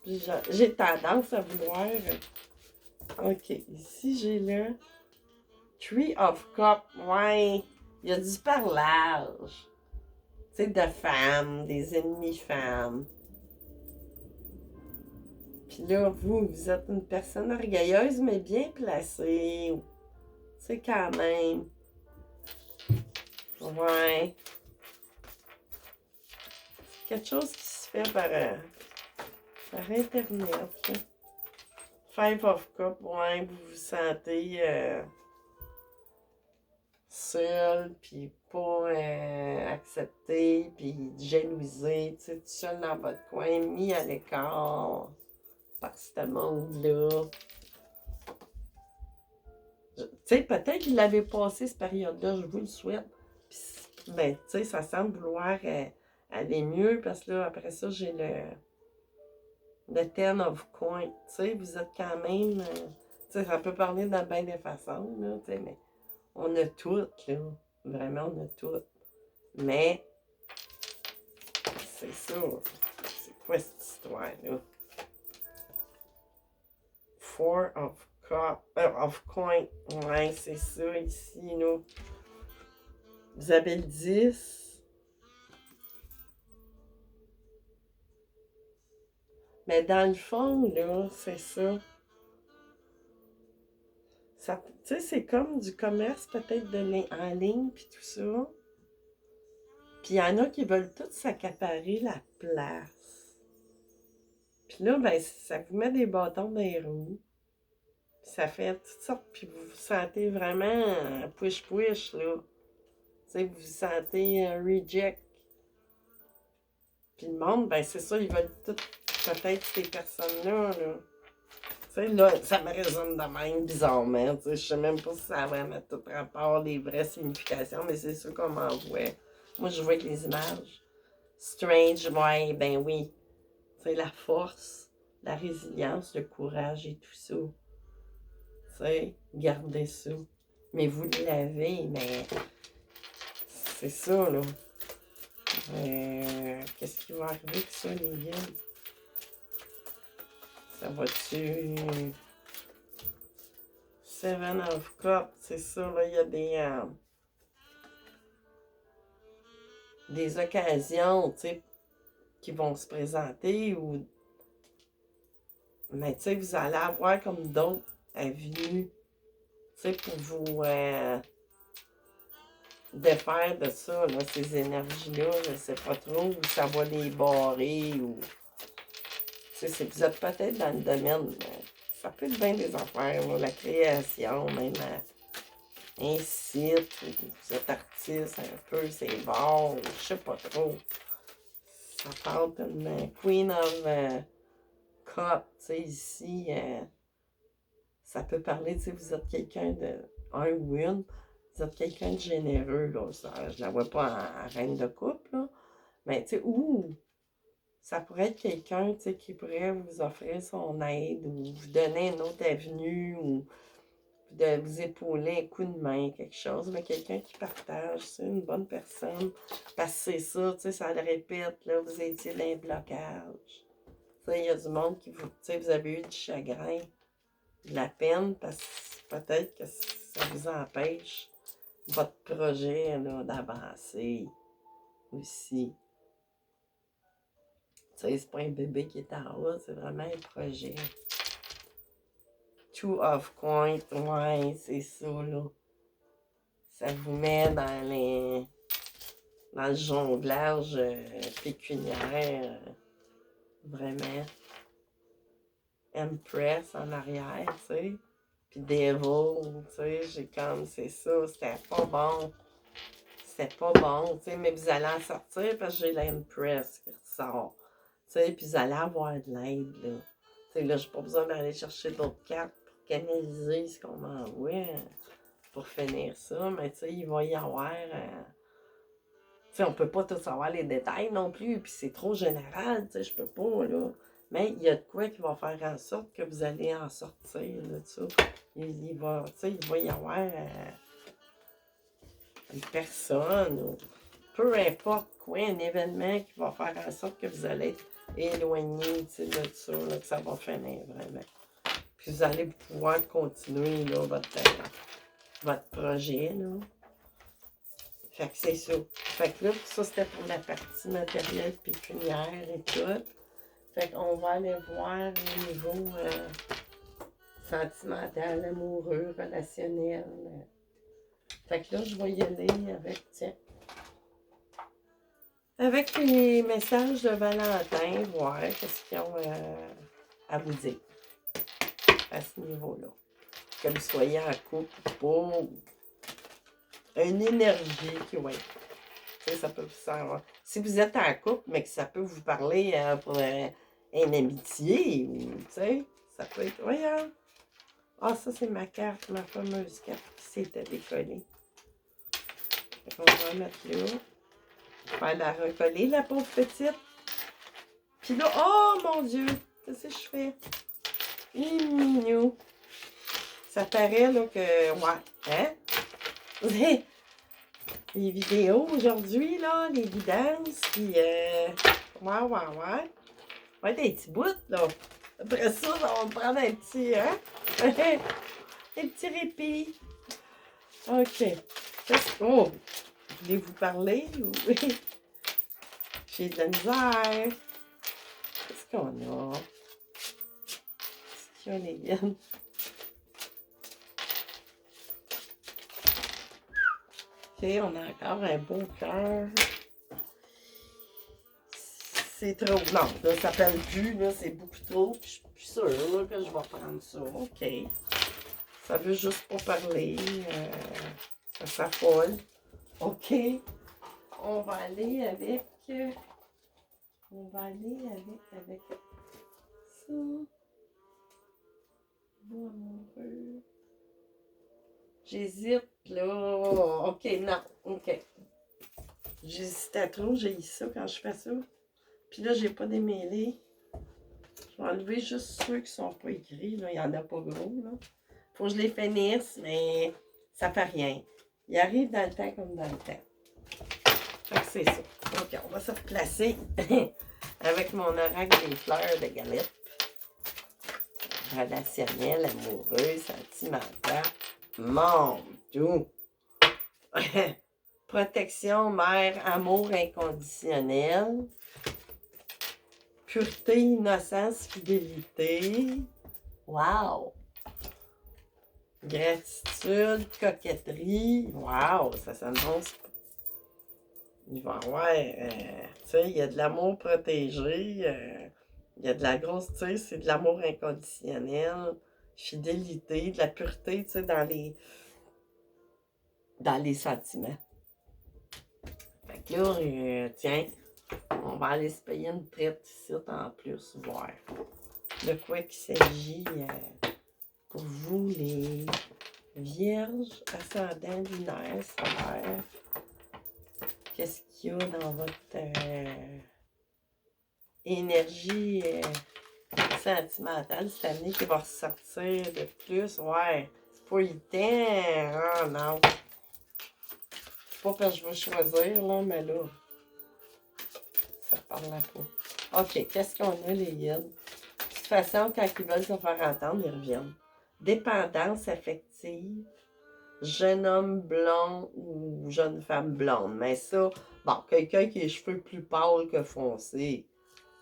Puis j'ai tendance à vouloir. Ok, ici j'ai le Tree of Cup. Ouais, il y a du parlage. Tu sais, de femmes, des ennemis femmes. Puis là, vous êtes une personne orgueilleuse, mais bien placée. Tu sais, quand même. Ouais. C'est quelque chose qui se fait par Internet. Là. Five of Cups, ouais, vous vous sentez seul, puis pas accepté, puis jalousé, tu sais, tout seul dans votre coin, mis à l'écart par ce monde-là. Tu sais, peut-être qu'il l'avait passé cette période-là, je vous le souhaite. Puis, ben, tu sais, ça semble vouloir aller mieux, parce que là, après ça, j'ai le Ten of Coins. Tu sais, vous êtes quand même... tu sais, ça peut parler dans bien des façons, là, tu sais, mais on a toutes, là. Vraiment, on a toutes. Mais, c'est ça. C'est quoi cette histoire-là? Four of Cup, of Coin. Ouais, c'est ça, ici, là. Vous avez le 10. Mais dans le fond, là, c'est ça. Ça tu sais, c'est comme du commerce peut-être en ligne, puis tout ça. Puis il y en a qui veulent tous s'accaparer la place. Puis là, ben, ça vous met des bâtons dans les roues. Puis ça fait toutes sortes, puis vous vous sentez vraiment push-push, là. Tu sais, vous vous sentez reject. Puis le monde, ben c'est ça, ils veulent toutes, peut-être ces personnes-là, là. Tu sais, là, ça me résonne de même, bizarrement. Tu sais, je sais même pas si ça a vraiment tout rapport, les vraies significations, mais c'est sûr qu'on m'envoie. Moi, je vois avec les images. Strange, ouais, ben oui. Tu sais, la force, la résilience, le courage et tout ça. Tu sais, gardez ça. Mais vous l'avez, mais c'est ça, là. Qu'est-ce qui va arriver avec ça, les gars? Ça va-tu... Seven of Cups, c'est ça, là, il y a des occasions, tu sais, qui vont se présenter, ou... Mais, tu sais, vous allez avoir comme d'autres avenues, tu sais, pour vous défaire de ça, là, ces énergies-là, je sais pas trop où ça va les barrer, ou... Tu sais, vous êtes peut-être dans le domaine, ça peut être bien des affaires, là, la création, même un site, vous êtes artiste un peu, c'est bon, je sais pas trop. Ça parle comme Queen of Cup, tu sais, ici, ça peut parler, tu sais, vous êtes quelqu'un de, un ou une, vous êtes quelqu'un de généreux, là, ça, je la vois pas en reine de couple, là, mais tu sais, ou ça pourrait être quelqu'un, tu sais, qui pourrait vous offrir son aide, ou vous donner une autre avenue, ou puis de vous épauler un coup de main, quelque chose, mais quelqu'un qui partage, c'est une bonne personne. Parce que c'est ça, tu sais, ça le répète, là, vous étiez dans un blocage. Tu sais, il y a du monde qui vous, tu sais, vous avez eu du chagrin, de la peine, parce que peut-être que ça vous empêche votre projet, là, d'avancer aussi. Tu sais, c'est pas un bébé qui est en haut, c'est vraiment un projet. Two of Coins, ouais, c'est ça, là. Ça vous met dans le jonglage pécuniaire, vraiment. Empress en arrière, tu sais. Puis Devil, tu sais, j'ai comme, c'est ça, c'était pas bon. C'était pas bon, tu sais, mais vous allez en sortir parce que j'ai l'Empress qui ressort. Tu sais, puis vous allez avoir de l'aide, là. Tu sais, là, j'ai pas besoin d'aller chercher d'autres cartes pour canaliser ce qu'on m'envoie pour finir ça, mais tu sais, il va y avoir... tu sais, on peut pas tout savoir les détails non plus, puis c'est trop général, tu sais, je peux pas, là. Mais il y a de quoi qui va faire en sorte que vous allez en sortir, là, de ça. Il va, tu sais, il va y avoir une personne, ou peu importe quoi, un événement qui va faire en sorte que vous allez être éloigné, tu sais, de ça, là, que ça va finir, vraiment. Puis vous allez pouvoir continuer, là, votre projet, là. Fait que c'est ça. Fait que là, ça, c'était pour la partie matérielle pécuniaire et tout. Fait qu'on va aller voir au niveau sentimental, amoureux, relationnel. Fait que là, je vais y aller avec, tiens, avec les messages de Valentin, voir qu'est-ce qu'ils ont à vous dire à ce niveau-là. Que vous soyez en couple ou pas, une énergie qui va être. Tu sais, ça peut vous servir. Si vous êtes en couple, mais que ça peut vous parler pour une amitié, ou, tu sais, ça peut être, voyons. Ah, ça, c'est ma carte, ma fameuse carte qui s'était décollée. Fait qu'on va la mettre là. Faire la recoller, la pauvre petite. Puis là, oh mon Dieu, qu'est-ce que je fais? Mignou. Ça paraît, là, que, ouais, hein? Les vidéos aujourd'hui, là, les guidances, puis ouais. Ouais, des petits bouts, là. Après ça, on va prendre un petit, hein? Un petit répit. OK. Oh, voulez-vous parler? J'ai de la misère. Qu'est-ce qu'on a? Qu'est-ce qu'il y a, les gars? OK, on a encore un beau cœur. C'est trop. Non, là, ça s'appelle plus, là, c'est beaucoup trop. Je suis plus sûre là, que je vais prendre ça. OK. Ça veut juste pas parler. Ça s'affole. OK. On va aller avec. On va aller avec ça. Beau amoureux. J'hésite, là. OK, non. OK. J'hésitais trop, j'ai eu ça quand je fais ça. Puis là, j'ai pas démêlé. Je vais enlever juste ceux qui sont pas écrits. Là. Il y en a pas gros. Là. Faut que je les finisse, mais ça fait rien. Il arrive dans le temps comme dans le temps. Fait que c'est ça. OK, on va se replacer avec mon oracle des fleurs de galette. Relationnel, amoureux, sentimental. Mon Dieu! Protection, mère, amour inconditionnel. Pureté, innocence, fidélité. Wow! Gratitude, coquetterie. Wow! Ça s'annonce. Il va y avoir, tu sais, il y a de l'amour protégé. Il y a de la grosse, tu sais, c'est de l'amour inconditionnel. Fidélité, de la pureté, tu sais, dans les sentiments. Fait que là, tiens, on va aller se payer une traite ici en plus, voir de quoi qu'il s'agit pour vous, les vierges, ascendants, lunaires, solaires. Qu'est-ce qu'il y a dans votre énergie sentimentale cette année qui va ressortir de plus? Ouais, pas eu le temps. Ah non. Pas parce que je veux choisir, là, mais là, ça parle pas. OK, qu'est-ce qu'on a, les guides? De toute façon, quand ils veulent se faire entendre, ils reviennent. Dépendance affective, jeune homme blond ou jeune femme blonde. Mais ça, bon, quelqu'un qui a les cheveux plus pâles que foncés.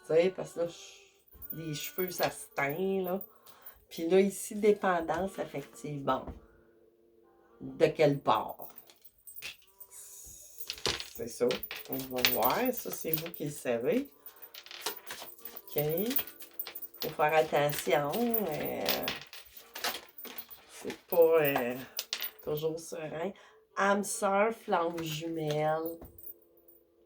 Tu sais, parce que là, les cheveux, ça se teint, là. Puis là, ici, dépendance affective. Bon, de quelle part? C'est ça. On va voir. Ça, c'est vous qui le savez. OK. Faut faire attention. C'est pas toujours serein. Âme sœur, flamme jumelle.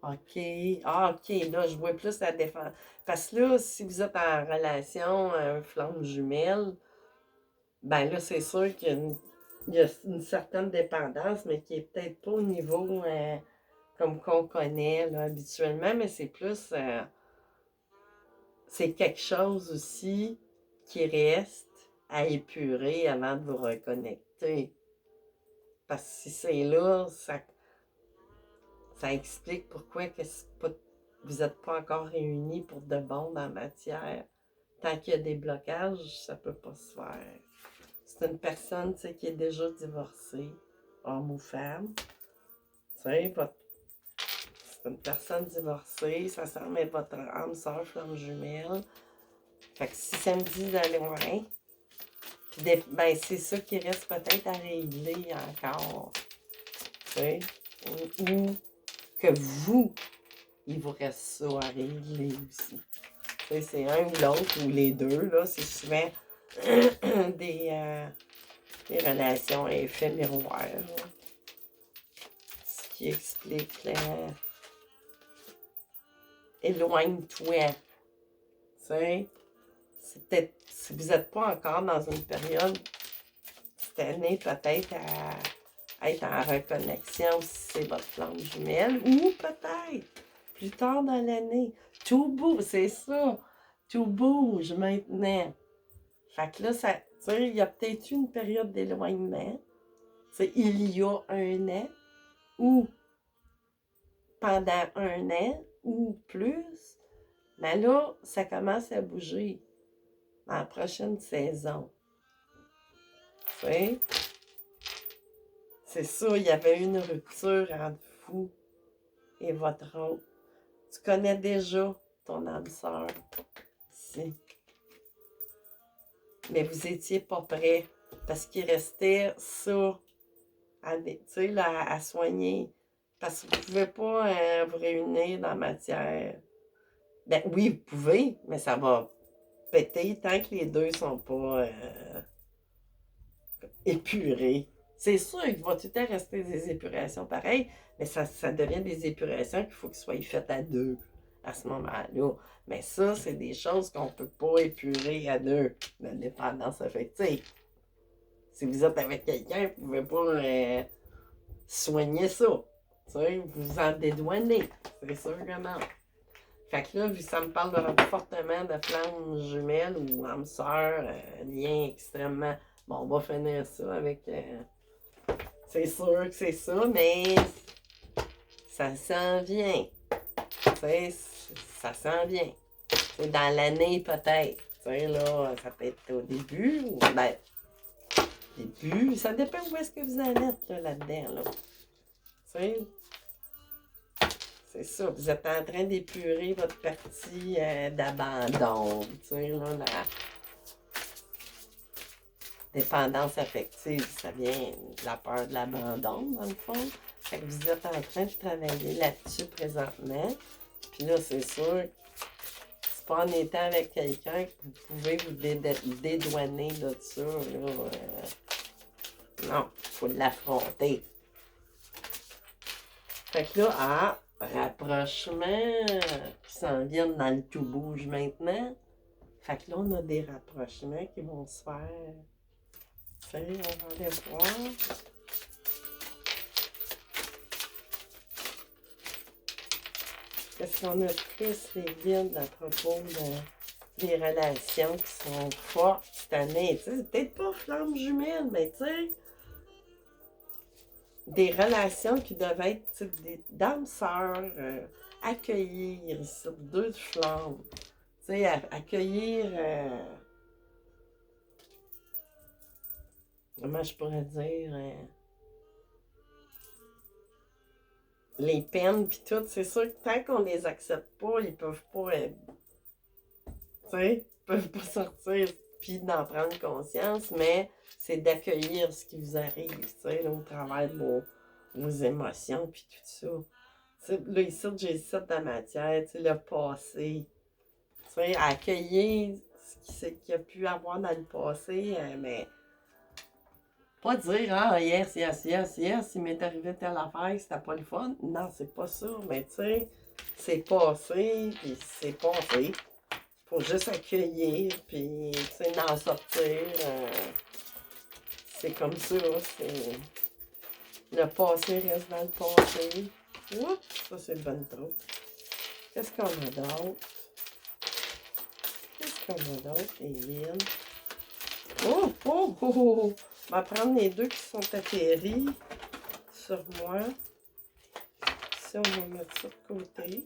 OK. Ah, OK. Là, je vois plus la défense. Parce que là, si vous êtes en relation, flamme jumelle, ben là, c'est sûr qu'il y a une certaine dépendance, mais qui est peut-être pas au niveau comme qu'on connaît là, habituellement, mais c'est plus. C'est quelque chose aussi qui reste à épurer avant de vous reconnecter. Parce que si c'est là, ça explique pourquoi que vous n'êtes pas encore réunis pour de bon dans la matière. Tant qu'il y a des blocages, ça ne peut pas se faire. C'est une personne qui est déjà divorcée, homme ou femme. C'est une personne divorcée, ça s'en met votre âme, sœur, flamme jumelle. Fait que si ça me dit d'aller loin, puis ben c'est ça qui reste peut-être à régler encore. Tu sais? Ou que vous, il vous reste ça à régler aussi. Tu sais, c'est un ou l'autre, ou les deux, là. C'est souvent des relations à effet miroir. Là. Ce qui explique éloigne-toi. Tu sais? C'est peut-être, si vous n'êtes pas encore dans une période, cette année, peut-être à être en reconnexion si c'est votre flamme jumelle, ou peut-être plus tard dans l'année. Tout bouge, c'est ça. Tout bouge maintenant. Fait que là, tu sais, il y a peut-être eu une période d'éloignement. Il y a un an, ou pendant un an, ou plus. Mais là, ça commence à bouger dans la prochaine saison. Tu sais? C'est ça, il y avait une rupture entre vous et votre autre. Tu connais déjà ton âme sœur ici. Mais vous étiez pas prêts parce qu'il restait ça à soigner. Parce que vous ne pouvez pas vous réunir dans la matière. Ben oui, vous pouvez, mais ça va péter tant que les deux sont pas épurés. C'est sûr qu'il va tout le temps rester des épurations pareilles, mais ça devient des épurations qu'il faut qu'elles soient faites à deux à ce moment-là. Mais ça, c'est des choses qu'on ne peut pas épurer à deux, la dépendance affective. Si vous êtes avec quelqu'un, vous ne pouvez pas soigner ça. Vous en dédouanez. C'est sûr que non. Fait que là, vu que ça me parle fortement de flamme jumelle ou âme sœur, lien extrêmement. Bon, on va finir ça avec. C'est sûr que c'est ça, mais ça s'en vient. Ça s'en vient. C'est dans l'année peut-être. Là, ça peut être au début ou ben. Début. Ça dépend où est-ce que vous en êtes là-dedans. Là. C'est ça, vous êtes en train d'épurer votre partie d'abandon. La dépendance affective, ça vient de la peur de l'abandon, dans le fond. Fait que vous êtes en train de travailler là-dessus présentement. Puis là, c'est sûr, c'est pas en étant avec quelqu'un que vous pouvez vous dédouaner de ça. Non, il faut l'affronter. Fait que là, rapprochement qui s'en viennent dans le tout bouge maintenant. Fait que là, on a des rapprochements qui vont se faire. On va aller voir. Qu'est-ce qu'on a plus les guides à propos des relations qui sont fortes cette année. Tu sais, c'est peut-être pas flamme jumelle, mais tu sais, des relations qui doivent être tu sais, des dames sœurs, accueillir sur deux flammes. Tu sais, accueillir, comment je pourrais dire, les peines puis tout. C'est sûr que tant qu'on les accepte pas, ils peuvent pas, tu sais, ils peuvent pas sortir puis d'en prendre conscience, mais c'est d'accueillir ce qui vous arrive, tu sais, là, au travers de vos émotions puis tout ça. Tu sais, là, ici, j'ai ça dans la matière, tu sais, le passé. Tu sais, accueillir qu'il y a pu avoir dans le passé, mais pas dire, ah, yes, yes, yes, yes, il m'est arrivé telle affaire, c'était pas le fun. Non, c'est pas ça, mais tu sais, c'est passé, puis c'est passé. Faut juste accueillir, puis, tu sais, d'en sortir. C'est comme ça, c'est... Le passé reste dans le passé. Oups, ça c'est une bonne trop. Qu'est-ce qu'on a d'autre? Qu'est-ce qu'on a d'autre, Evelyne? Oh, oh, oh, oh! On va prendre les deux qui sont atterris sur moi. Ça, on va mettre ça de côté.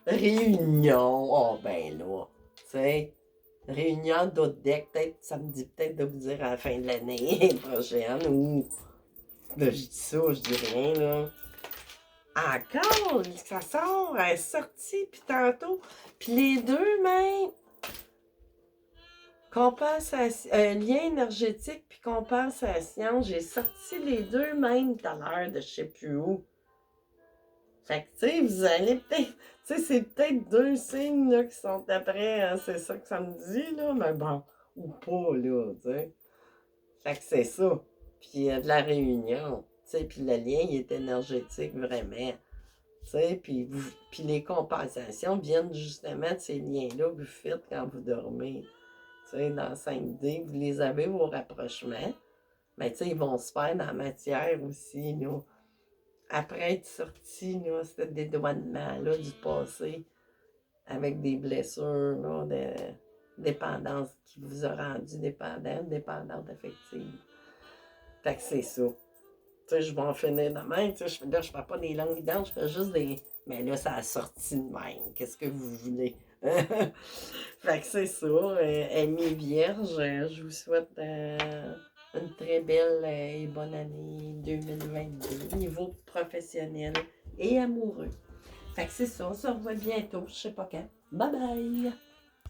Réunion! Oh, ben là, tu sais, réunion d'autres decks, peut-être, ça me dit peut-être de vous dire à la fin de l'année prochaine, ou... Là, je dis ça, je dis rien, là. Encore, ça sort, elle est sortie, puis tantôt. Puis les deux, même, compensation, lien énergétique puis compensation, j'ai sorti les deux même tout à l'heure de je sais plus où. Fait que, tu sais, vous allez peut-être, tu sais, c'est peut-être deux signes, là, qui sont après, hein, c'est ça que ça me dit, là, mais bon, ou pas, là, tu sais. Fait que c'est ça. Puis il y a de la réunion, tu sais, puis le lien, il est énergétique, vraiment. Tu sais, puis les compensations viennent justement de ces liens-là que vous faites quand vous dormez. Tu sais, dans 5D, vous les avez, vos rapprochements. Mais tu sais, ils vont se faire dans la matière aussi, là. Après être sorti, là, c'était des dédouanement, là, du passé, avec des blessures, là, de dépendance qui vous a rendu dépendante affective. Fait que c'est ça. Tu sais, je vais en finir de même. Tu sais, là, je fais pas des longues vidanges, je fais juste des... Mais là, ça a sorti de même. Qu'est-ce que vous voulez? Fait que c'est ça. Amis vierges, je vous souhaite une très belle et bonne année 2022, niveau professionnel et amoureux. Fait que c'est ça. On se revoit bientôt. Je sais pas quand. Bye bye!